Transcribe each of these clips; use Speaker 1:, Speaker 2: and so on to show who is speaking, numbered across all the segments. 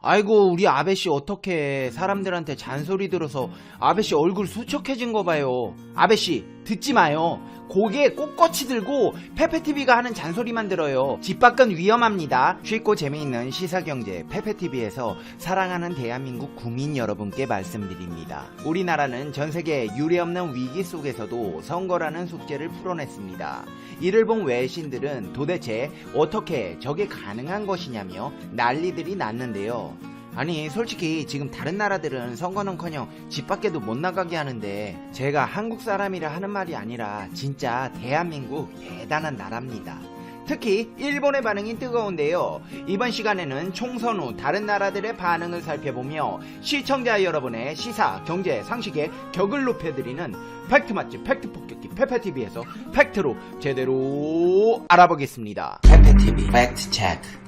Speaker 1: 아이고 우리 아베씨 어떡해. 사람들한테 잔소리 들어서 아베씨 얼굴 수척해진 거 봐요. 아베씨 듣지 마요. 고개 꼿꼿이 들고 페페TV가 하는 잔소리만 들어요. 집 밖은 위험합니다. 쉽고 재미있는 시사경제 페페TV에서 사랑하는 대한민국 국민 여러분께 말씀드립니다. 우리나라는 전세계 유례없는 위기 속에서도 선거라는 숙제를 풀어냈습니다. 이를 본 외신들은 도대체 어떻게 저게 가능한 것이냐며 난리들이 났는데요. 아니 솔직히 지금 다른 나라들은 선거는커녕 집 밖에도 못 나가게 하는데 제가 한국 사람이라 하는 말이 아니라 진짜 대한민국 대단한 나라입니다. 특히 일본의 반응이 뜨거운데요. 이번 시간에는 총선 후 다른 나라들의 반응을 살펴보며 시청자 여러분의 시사, 경제, 상식의 격을 높여드리는 팩트 맛집 팩트 폭격기 페페TV에서 팩트로 제대로 알아보겠습니다. 페페TV 팩트 체크.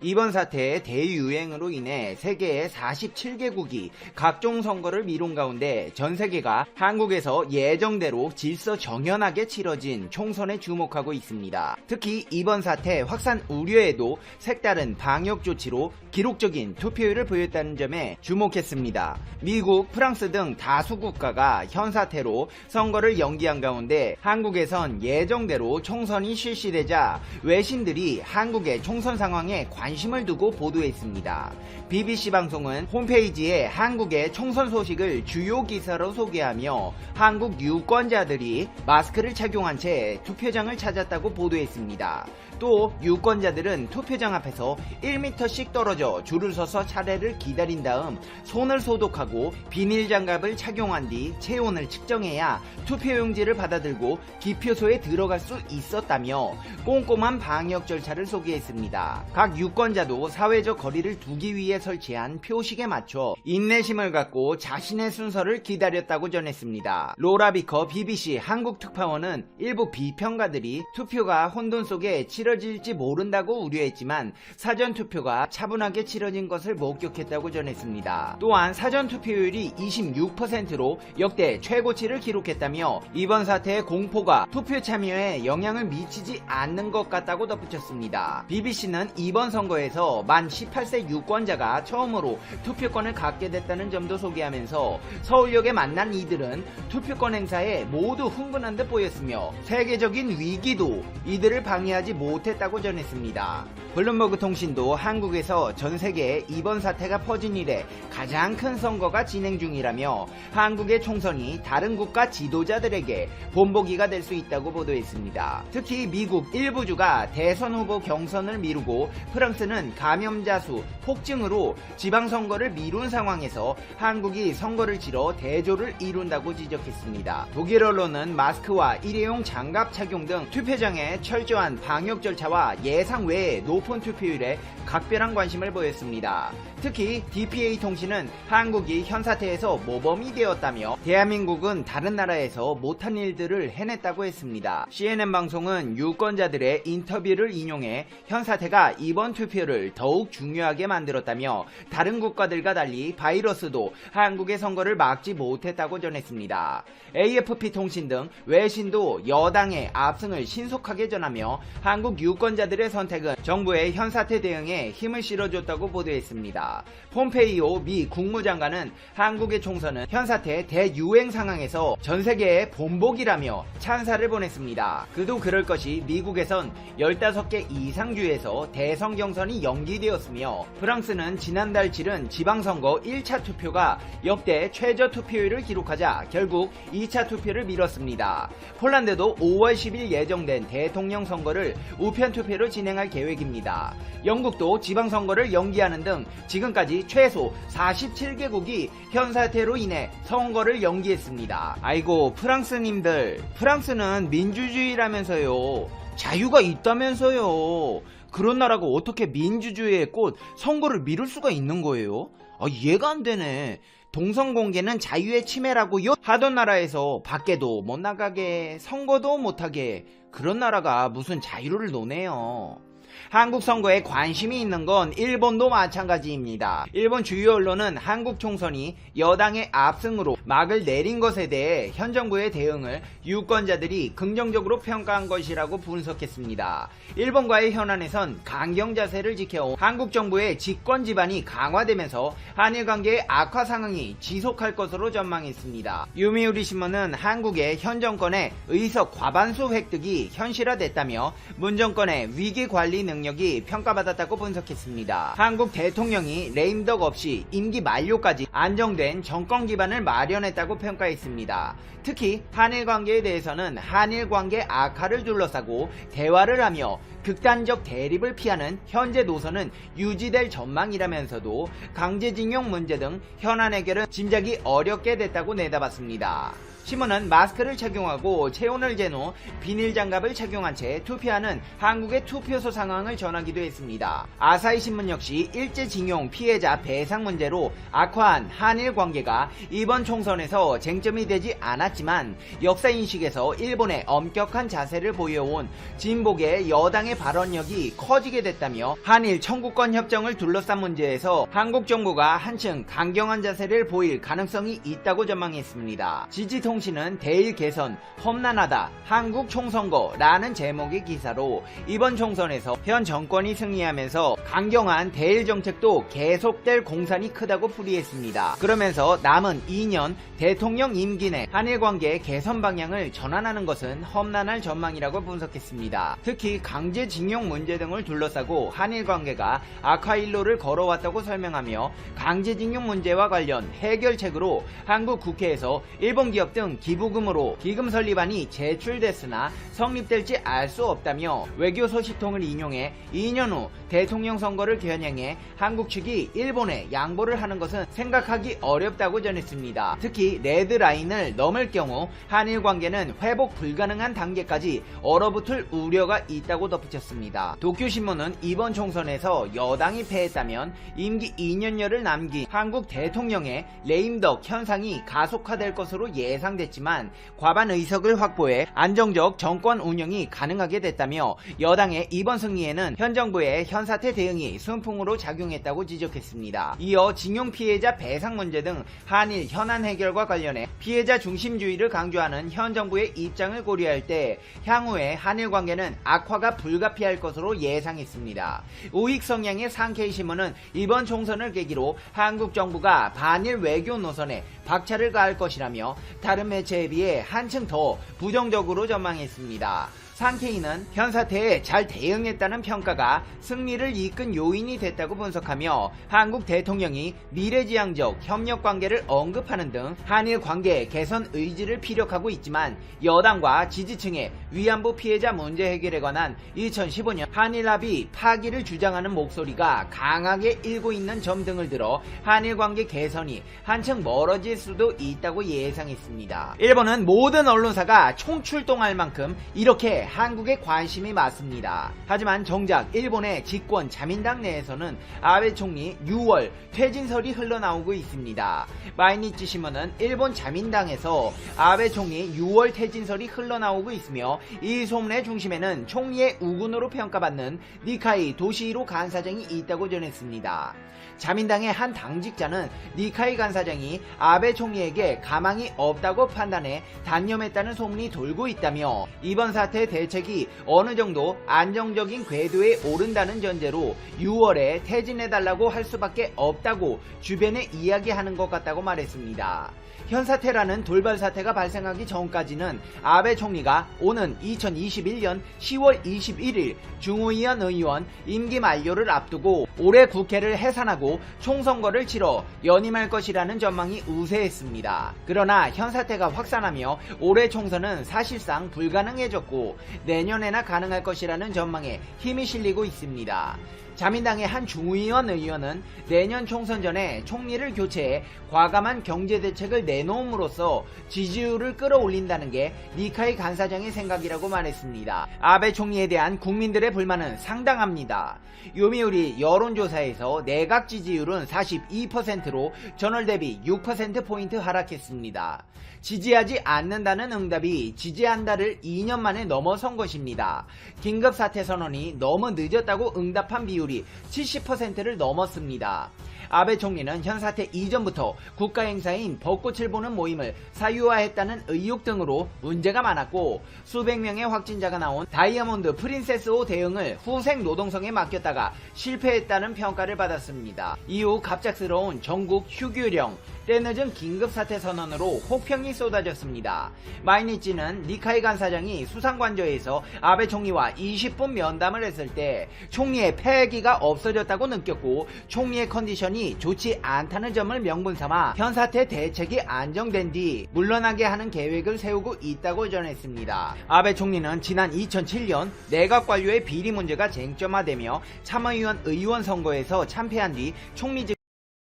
Speaker 1: 이번 사태의 대유행으로 인해 세계의 47개국이 각종 선거를 미룬 가운데 전 세계가 한국에서 예정대로 질서정연하게 치러진 총선에 주목하고 있습니다. 특히 이번 사태 확산 우려에도 색다른 방역 조치로 기록적인 투표율을 보였다는 점에 주목했습니다. 미국, 프랑스 등 다수 국가가 현 사태로 선거를 연기한 가운데 한국에선 예정대로 총선이 실시되자 외신들이 한국의 총선 상황에 관심을 두고 보도했습니다. BBC 방송은 홈페이지에 한국의 총선 소식을 주요 기사로 소개하며 한국 유권자들이 마스크를 착용한 채 투표장을 찾았다고 보도했습니다. 또 유권자들은 투표장 앞에서 1m씩 떨어져 줄을 서서 차례를 기다린 다음 손을 소독하고 비닐장갑을 착용한 뒤 체온을 측정해야 투표용지를 받아들고 기표소에 들어갈 수 있었다며 꼼꼼한 방역 절차를 소개했습니다. 각 유권자도 사회적 거리를 두기 위해 설치한 표식에 맞춰 인내심을 갖고 자신의 순서를 기다렸다고 전했습니다. 로라 비커 BBC 한국 특파원은 일부 비평가들이 투표가 혼돈 속에 치러질지 모른다고 우려했지만 사전투표가 차분하게 치러진 것을 목격했다고 전했습니다. 또한 사전투표율이 26%로 역대 최고치를 기록했다며 이번 사태의 공포가 투표 참여에 영향을 미치지 않는 것 같다고 덧붙였습니다. BBC는 이번 선거에서 만 18세 유권자가 처음으로 투표권을 갖게 됐다는 점도 소개하면서 서울역에 만난 이들은 투표권 행사에 모두 흥분한 듯 보였으며 세계적인 위기도 이들을 방해하지 못했다고 전했습니다. 블룸버그 통신도 한국에서 전 세계에 이번 사태가 퍼진 이래 가장 큰 선거가 진행 중이라며 한국의 총선이 다른 국가 지도자들에게 본보기가 될 수 있다고 보도했습니다. 특히 미국 일부 주가 대선 후보 경선을 미루고 프랑스는 감염자 수 폭증으로 지방선거를 미룬 상황에서 한국이 선거를 치러 대조를 이룬다고 지적했습니다. 독일 언론은 마스크와 일회용 장갑 착용 등 투표장의 철저한 방역 절차와 예상 외의 높은 투표율에 각별한 관심을 보였습니다. 특히 DPA 통신은 한국이 현 사태에서 모범이 되었다며 대한민국은 다른 나라에서 못한 일들을 해냈다고 했습니다. CNN 방송은 유권자들의 인터뷰를 인용해 현 사태가 이번 투표를 더욱 중요하게 만들었다며 다른 국가들과 달리 바이러스도 한국의 선거를 막지 못했다고 전했습니다. AFP 통신 등 외신도 여당의 압승을 신속하게 전하며 한국 유권자들의 선택은 정부의 현 사태 대응에 힘을 실어줬다고 보도했습니다. 폼페이오 미 국무장관은 한국의 총선은 현 사태 대유행 상황에서 전 세계의 본보기라며 찬사를 보냈습니다. 그도 그럴 것이 미국에선 15개 이상 주에서 대선 경선이 연기되었으며 프랑스는 지난달 치른 지방선거 1차 투표가 역대 최저 투표율을 기록하자 결국 2차 투표를 미뤘습니다. 폴란드도 5월 10일 예정된 대통령 선거를 우편 투표로 진행할 계획입니다. 영국도 지방선거를 연기하는 등 지금까지 최소 47개국이 현 사태로 인해 선거를 연기했습니다. 아이고 프랑스님들, 프랑스는 민주주의라면서요. 자유가 있다면서요. 그런 나라가 어떻게 민주주의의 꽃 선거를 미룰 수가 있는 거예요? 이해가 안 되네. 동성 공개는 자유의 침해라고요? 하던 나라에서 밖에도 못 나가게 선거도 못하게 그런 나라가 무슨 자유를 노네요. 한국 선거에 관심이 있는 건 일본도 마찬가지입니다. 일본 주요 언론은 한국 총선이 여당의 압승으로 막을 내린 것에 대해 현 정부의 대응을 유권자들이 긍정적으로 평가한 것이라고 분석했습니다. 일본과의 현안에선 강경 자세를 지켜온 한국 정부의 집권 지반이 강화되면서 한일 관계의 악화 상황이 지속할 것으로 전망했습니다. 요미우리 신문은 한국의 현 정권의 의석 과반수 획득이 현실화됐다며 문 정권의 위기 관리 능력이 평가받았다고 분석했습니다. 한국 대통령이 레임덕 없이 임기 만료까지 안정된 정권 기반을 마련했다고 평가했습니다. 특히 한일 관계에 대해서는 한일 관계 악화를 둘러싸고 대화를 하며 극단적 대립을 피하는 현재 노선은 유지될 전망이라면서도 강제징용 문제 등 현안 해결은 짐작이 어렵게 됐다고 내다봤습니다. 신문은 마스크를 착용하고 체온을 잰 후 비닐 장갑을 착용한 채 투표하는 한국의 투표소 상황을 전하기도 했습니다. 아사히 신문 역시 일제징용 피해자 배상 문제로 악화한 한일 관계가 이번 총선에서 쟁점이 되지 않았지만 역사인식에서 일본의 엄격한 자세를 보여온 진보계 여당의 발언력이 커지게 됐다며 한일 청구권 협정을 둘러싼 문제에서 한국 정부가 한층 강경한 자세를 보일 가능성이 있다고 전망했습니다. 지지통신은 대일 개선 험난하다 한국 총선거라는 제목의 기사로 이번 총선에서 현 정권이 승리하면서 강경한 대일 정책도 계속될 공산이 크다고 풀이했습니다. 그러면서 남은 2년 대통령 임기 내 한일 관계 개선 방향을 전환하는 것은 험난할 전망이라고 분석했습니다. 특히 강제징용 문제 등을 둘러싸고 한일 관계가 악화 일로를 걸어왔다고 설명하며 강제징용 문제와 관련 해결책으로 한국 국회에서 일본 기업 등 기부금으로 기금 설립안이 제출됐으나 성립될지 알 수 없다며 외교 소식통을 인용해 2년 후 대통령 선거를 겨냥해 한국 측이 일본에 양보를 하는 것은 생각하기 어렵다고 전했습니다. 특히 레드라인을 넘을 경우 한일 관계는 회복 불가능한 단계까지 얼어붙을 우려가 있다고 덧붙였습니다. 도쿄신문은 이번 총선에서 여당이 패했다면 임기 2년여를 남긴 한국 대통령의 레임덕 현상이 가속화될 것으로 예상됐지만 과반 의석을 확보해 안정적 정권 운영이 가능하게 됐다며 여당의 이번 승리에는 현 정부의 현사태 대응이 순풍으로 작용했다고 지적했습니다. 이어 징용 피해자 배상 문제 등 한일 현안 해결과 관련해 피해자 중심주의를 강조하는 현 정부의 입장을 고려할 때 향후에 한일 관계는 악화가 불가피할 것으로 예상했습니다. 우익 성향의 상케이신문은 이번 총선을 계기로 한국 정부가 반일 외교 노선에 박차를 가할 것이라며 다른 매체에 비해 한층 더 부정적으로 전망했습니다. 상케이는 현 사태에 잘 대응했다는 평가가 승리를 이끈 요인이 됐다고 분석하며 한국 대통령이 미래지향적 협력관계를 언급하는 등 한일 관계 개선 의지를 피력하고 있지만 여당과 지지층의 위안부 피해자 문제 해결에 관한 2015년 한일 합의 파기를 주장하는 목소리가 강하게 일고 있는 점 등을 들어 한일 관계 개선이 한층 멀어질 수도 있다고 예상했습니다. 일본은 모든 언론사가 총출동할 만큼 이렇게 한국에 관심이 많습니다. 하지만 정작 일본의 집권 자민당 내에서는 아베 총리 6월 퇴진설이 흘러나오고 있습니다. 마이니치 신문은 일본 자민당에서 아베 총리 6월 퇴진설이 흘러나오고 있으며 이 소문의 중심에는 총리의 우군으로 평가받는 니카이 도시히로 간사장이 있다고 전했습니다. 자민당의 한 당직자는 니카이 간사장이 아베 총리에게 가망이 없다고 판단해 단념했다는 소문이 돌고 있다며 이번 사태 대책이 어느 정도 안정적인 궤도에 오른다는 전제로 6월에 퇴진해달라고 할 수밖에 없다고 주변에 이야기하는 것 같다고 말했습니다. 현사태라는 돌발 사태가 발생하기 전까지는 아베 총리가 오는 2021년 10월 21일 중의원 의원 임기 만료를 앞두고 올해 국회를 해산하고 총선거를 치러 연임할 것이라는 전망이 우세했습니다. 그러나 현사태가 확산하며 올해 총선은 사실상 불가능해졌고 내년에나 가능할 것이라는 전망에 힘이 실리고 있습니다. 자민당의 한 중의원 의원은 내년 총선 전에 총리를 교체해 과감한 경제대책을 내놓음으로써 지지율을 끌어올린다는 게 니카이 간사장의 생각이라고 말했습니다. 아베 총리에 대한 국민들의 불만은 상당합니다. 요미우리 여론조사에서 내각 지지율은 42%로 전월 대비 6%포인트 하락했습니다. 지지하지 않는다는 응답이 지지한다를 2년 만에 넘어선 것입니다. 긴급사태 선언이 너무 늦었다고 응답한 비율이 70%를 넘었습니다. 아베 총리는 현 사태 이전부터 국가행사인 벚꽃을 보는 모임을 사유화했다는 의혹 등으로 문제가 많았고, 수백 명의 확진자가 나온 다이아몬드 프린세스호 대응을 후생 노동성에 맡겼다가 실패했다는 평가를 받았습니다. 이후 갑작스러운 전국 휴교령, 때늦은 긴급사태 선언으로 혹평이 쏟아졌습니다. 마이니치는 니카이 간사장이 수상관저에서 아베 총리와 20분 면담을 했을 때 총리의 패기가 없어졌다고 느꼈고, 총리의 컨디션이 좋지 않다는 점을 명분 삼아 현 사태 대책이 안정된 뒤 물러나게 하는 계획을 세우고 있다고 전했습니다. 아베 총리는 지난 2007년 내각 관료의 비리 문제가 쟁점화되며 참의원 의원 선거에서 참패한 뒤 총리직.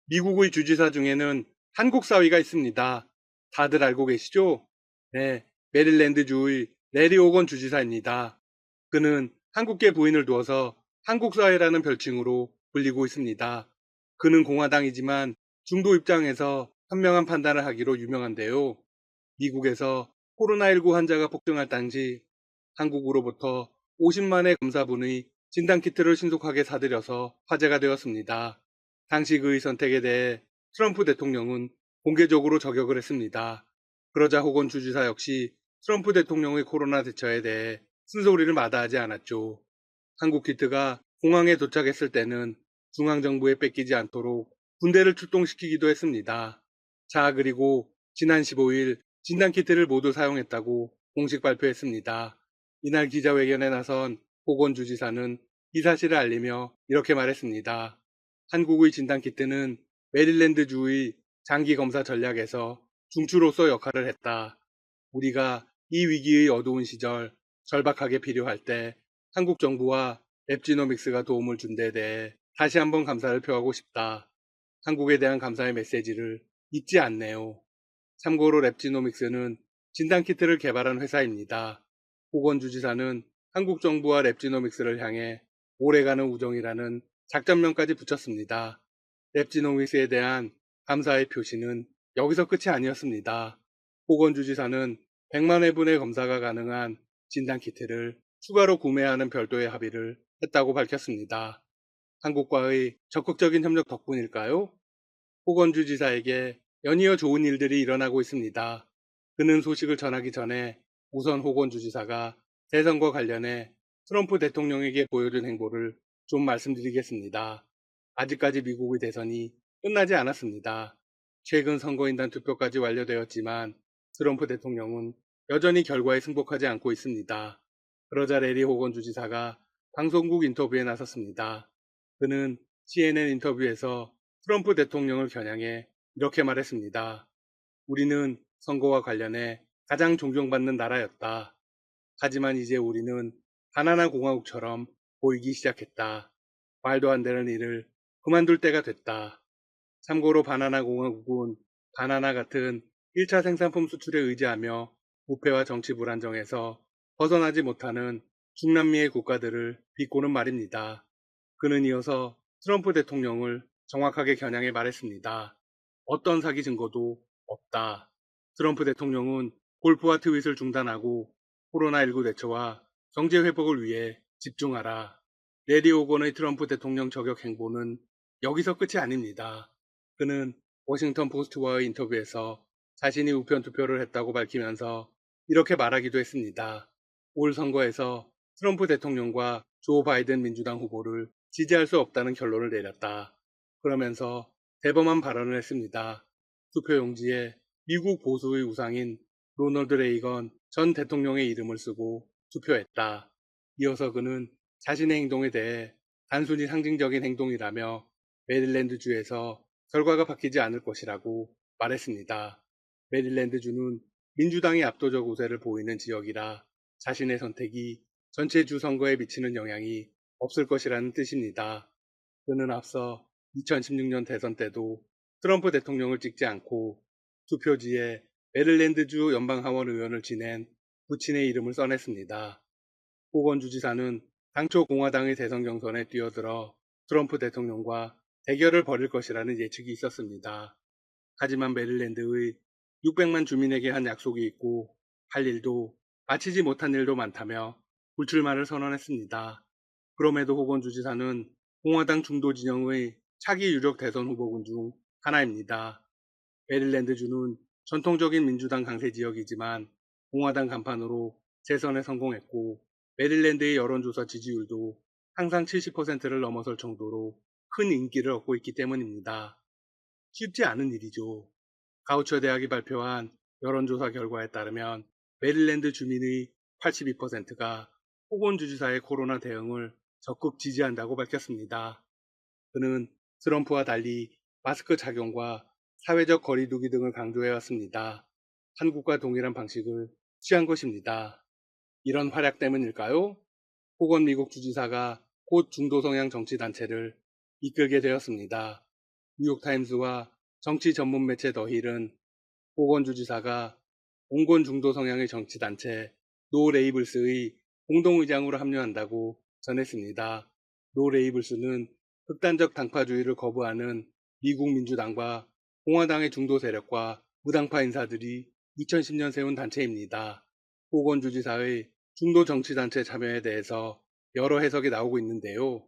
Speaker 2: 미국의 주지사 중에는 한국 사위가 있습니다. 다들 알고 계시죠? 네, 메릴랜드주의 레리 오건 주지사입니다. 그는 한국계 부인을 두어서 한국 사위라는 별칭으로 불리고 있습니다. 그는 공화당이지만 중도 입장에서 현명한 판단을 하기로 유명한데요. 미국에서 코로나19 환자가 폭증할 당시 한국으로부터 50만의 검사분의 진단키트를 신속하게 사들여서 화제가 되었습니다. 당시 그의 선택에 대해 트럼프 대통령은 공개적으로 저격을 했습니다. 그러자 호건 주지사 역시 트럼프 대통령의 코로나 대처에 대해 쓴소리를 마다하지 않았죠. 한국 키트가 공항에 도착했을 때는 중앙정부에 뺏기지 않도록 군대를 출동시키기도 했습니다. 자, 그리고 지난 15일 진단키트를 모두 사용했다고 공식 발표했습니다. 이날 기자회견에 나선 호건 주지사는 이 사실을 알리며 이렇게 말했습니다. 한국의 진단키트는 메릴랜드주의 장기검사 전략에서 중추로서 역할을 했다. 우리가 이 위기의 어두운 시절 절박하게 필요할 때 한국 정부와 랩지노믹스가 도움을 준 데 대해 다시 한번 감사를 표하고 싶다. 한국에 대한 감사의 메시지를 잊지 않네요. 참고로 랩지노믹스는 진단키트를 개발한 회사입니다. 호건 주지사는 한국 정부와 랩지노믹스를 향해 오래가는 우정이라는 작전명까지 붙였습니다. 랩지노믹스에 대한 감사의 표시는 여기서 끝이 아니었습니다. 호건 주지사는 100만 회분의 검사가 가능한 진단키트를 추가로 구매하는 별도의 합의를 했다고 밝혔습니다. 한국과의 적극적인 협력 덕분일까요? 호건 주지사에게 연이어 좋은 일들이 일어나고 있습니다. 그는 소식을 전하기 전에 우선 호건 주지사가 대선과 관련해 트럼프 대통령에게 보여준 행보를 좀 말씀드리겠습니다. 아직까지 미국의 대선이 끝나지 않았습니다. 최근 선거인단 투표까지 완료되었지만 트럼프 대통령은 여전히 결과에 승복하지 않고 있습니다. 그러자 레리 호건 주지사가 방송국 인터뷰에 나섰습니다. 그는 CNN 인터뷰에서 트럼프 대통령을 겨냥해 이렇게 말했습니다. 우리는 선거와 관련해 가장 존경받는 나라였다. 하지만 이제 우리는 바나나 공화국처럼 보이기 시작했다. 말도 안 되는 일을 그만둘 때가 됐다. 참고로 바나나 공화국은 바나나 같은 1차 생산품 수출에 의지하며 부패와 정치 불안정에서 벗어나지 못하는 중남미의 국가들을 비꼬는 말입니다. 그는 이어서 트럼프 대통령을 정확하게 겨냥해 말했습니다. 어떤 사기 증거도 없다. 트럼프 대통령은 골프와 트윗을 중단하고 코로나19 대처와 경제 회복을 위해 집중하라. 레리 오건의 트럼프 대통령 저격 행보는 여기서 끝이 아닙니다. 그는 워싱턴 포스트와의 인터뷰에서 자신이 우편 투표를 했다고 밝히면서 이렇게 말하기도 했습니다. 올 선거에서 트럼프 대통령과 조 바이든 민주당 후보를 지지할 수 없다는 결론을 내렸다. 그러면서 대범한 발언을 했습니다. 투표용지에 미국 보수의 우상인 로널드 레이건 전 대통령의 이름을 쓰고 투표했다. 이어서 그는 자신의 행동에 대해 단순히 상징적인 행동이라며 메릴랜드주에서 결과가 바뀌지 않을 것이라고 말했습니다. 메릴랜드주는 민주당이 압도적 우세를 보이는 지역이라 자신의 선택이 전체 주 선거에 미치는 영향이 없을 것이라는 뜻입니다. 그는 앞서 2016년 대선 때도 트럼프 대통령을 찍지 않고 투표지에 메릴랜드주 연방하원 의원을 지낸 부친의 이름을 써냈습니다. 호건 주지사는 당초 공화당의 대선 경선에 뛰어들어 트럼프 대통령과 대결을 벌일 것이라는 예측이 있었습니다. 하지만 메릴랜드의 600만 주민에게 한 약속이 있고 할 일도 마치지 못한 일도 많다며 불출마를 선언했습니다. 그럼에도 호건 주지사는 공화당 중도 진영의 차기 유력 대선 후보군 중 하나입니다. 메릴랜드주는 전통적인 민주당 강세 지역이지만 공화당 간판으로 재선에 성공했고 메릴랜드의 여론조사 지지율도 항상 70%를 넘어설 정도로 큰 인기를 얻고 있기 때문입니다. 쉽지 않은 일이죠. 가우처 대학이 발표한 여론조사 결과에 따르면 메릴랜드 주민의 82%가 호건 주지사의 코로나 대응을 적극 지지한다고 밝혔습니다. 그는 트럼프와 달리 마스크 착용과 사회적 거리두기 등을 강조해왔습니다. 한국과 동일한 방식을 취한 것입니다. 이런 활약 때문일까요? 호건 미국 주지사가 곧 중도 성향 정치단체를 이끌게 되었습니다. 뉴욕타임스와 정치 전문 매체 더힐은 호건 주지사가 온건 중도 성향의 정치단체 노 레이블스의 공동의장으로 합류한다고 전했습니다. 노 레이블스는 극단적 당파주의를 거부하는 미국 민주당과 공화당의 중도 세력과 무당파 인사들이 2010년 세운 단체입니다. 호건 주지사의 중도 정치단체 참여에 대해서 여러 해석이 나오고 있는데요.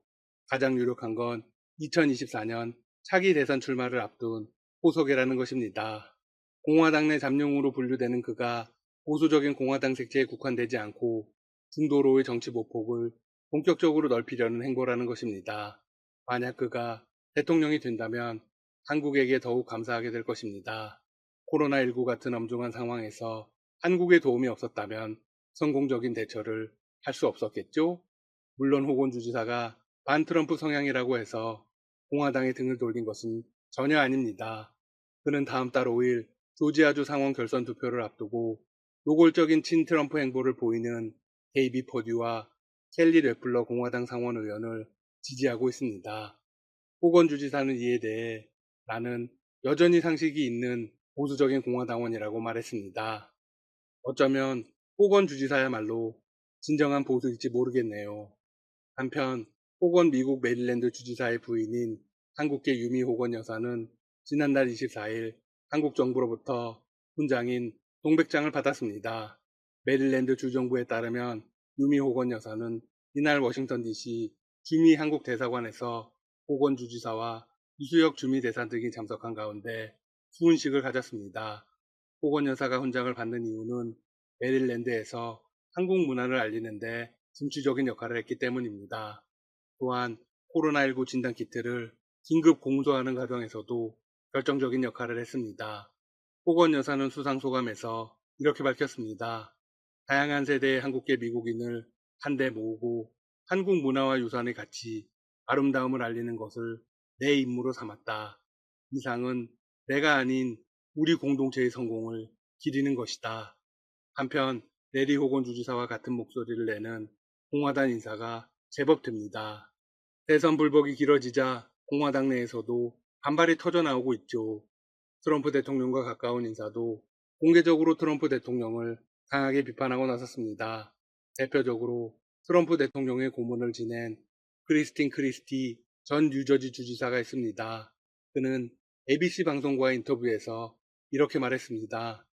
Speaker 2: 가장 유력한 건 2024년 차기 대선 출마를 앞둔 호석이라는 것입니다. 공화당 내 잠룡으로 분류되는 그가 보수적인 공화당 색채에 국한되지 않고 중도로의 정치 보폭을 본격적으로 넓히려는 행보라는 것입니다. 만약 그가 대통령이 된다면 한국에게 더욱 감사하게 될 것입니다. 코로나19 같은 엄중한 상황에서 한국에 도움이 없었다면 성공적인 대처를 할 수 없었겠죠? 물론 호건 주지사가 반트럼프 성향이라고 해서 공화당에 등을 돌린 것은 전혀 아닙니다. 그는 다음 달 5일 조지아주 상원 결선 투표를 앞두고 노골적인 친트럼프 행보를 보이는 데이비 퍼듀와 켈리 레플러 공화당 상원 의원을 지지하고 있습니다. 호건 주지사는 이에 대해 나는 여전히 상식이 있는 보수적인 공화당원이라고 말했습니다. 어쩌면 호건 주지사야말로 진정한 보수일지 모르겠네요. 한편 호건 미국 메릴랜드 주지사의 부인인 한국계 유미 호건 여사는 지난달 24일 한국 정부로부터 훈장인 동백장을 받았습니다. 메릴랜드 주정부에 따르면 유미 호건 여사는 이날 워싱턴 DC 주미 한국 대사관에서 호건 주지사와 이수혁 주미 대사 등이 참석한 가운데 수훈식을 가졌습니다. 호건 여사가 훈장을 받는 이유는 메릴랜드에서 한국 문화를 알리는데 중추적인 역할을 했기 때문입니다. 또한 코로나19 진단 키트를 긴급 공소하는 과정에서도 결정적인 역할을 했습니다. 호건 여사는 수상 소감에서 이렇게 밝혔습니다. 다양한 세대의 한국계 미국인을 한데 모으고 한국 문화와 유산의 가치, 아름다움을 알리는 것을 내 임무로 삼았다. 이 상은 내가 아닌 우리 공동체의 성공을 기리는 것이다. 한편 레리 호건 주지사와 같은 목소리를 내는 공화당 인사가 제법 듭니다. 대선 불복이 길어지자 공화당 내에서도 반발이 터져나오고 있죠. 트럼프 대통령과 가까운 인사도 공개적으로 트럼프 대통령을 강하게 비판하고 나섰습니다. 대표적으로 트럼프 대통령의 고문을 지낸 크리스틴 크리스티 전 뉴저지 주지사가 있습니다. 그는 ABC 방송과의 인터뷰에서 이렇게 말했습니다.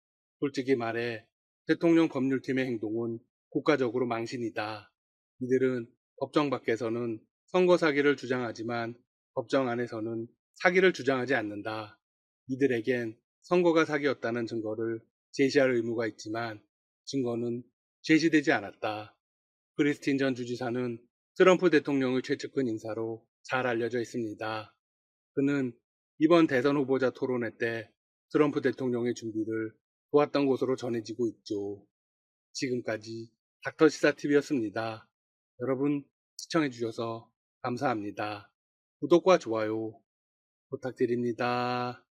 Speaker 2: 솔직히 말해 대통령 법률팀의 행동은 국가적으로 망신이다. 이들은 법정 밖에서는 선거 사기를 주장하지만 법정 안에서는 사기를 주장하지 않는다. 이들에겐 선거가 사기였다는 증거를 제시할 의무가 있지만 증거는 제시되지 않았다. 크리스틴 전 주지사는 트럼프 대통령의 최측근 인사로 잘 알려져 있습니다. 그는 이번 대선 후보자 토론회 때 트럼프 대통령의 준비를 도왔던 것으로 전해지고 있죠. 지금까지 닥터시사TV였습니다. 여러분 시청해주셔서 감사합니다. 구독과 좋아요 부탁드립니다.